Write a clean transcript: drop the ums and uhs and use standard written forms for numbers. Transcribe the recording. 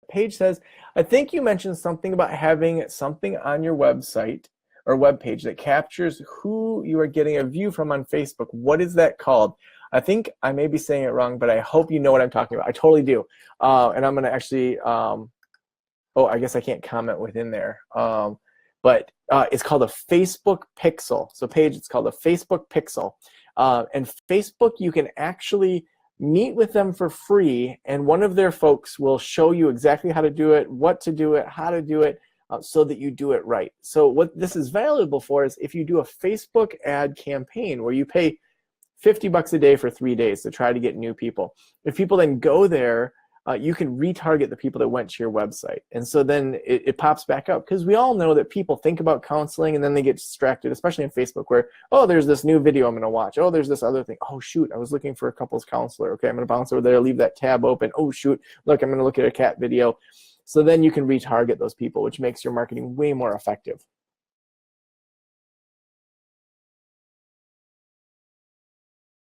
Paige says, I think you mentioned something about having something on your website or web page that captures who you are getting a view from on Facebook. What is that called? I think I may be saying it wrong, but I hope you know what I'm talking about. I totally do. And I'm going to actually, oh, I guess I can't comment within there. But it's called a Facebook pixel. So Paige, it's called a Facebook pixel. And Facebook, you can actually meet with them for free, and one of their folks will show you exactly how to do it, what to do it, how to do it, so that you do it right. So what this is valuable for is if you do a Facebook ad campaign where you pay $50 a day for 3 days to try to get new people. If people then go there, you can retarget the people that went to your website. And so then it pops back up, because we all know that people think about counseling and then they get distracted, especially in Facebook, where, oh, there's this new video I'm going to watch. Oh, there's this other thing. Oh, shoot, I was looking for a couples counselor. Okay, I'm going to bounce over there, leave that tab open. Oh, shoot, look, I'm going to look at a cat video. So then you can retarget those people, which makes your marketing way more effective.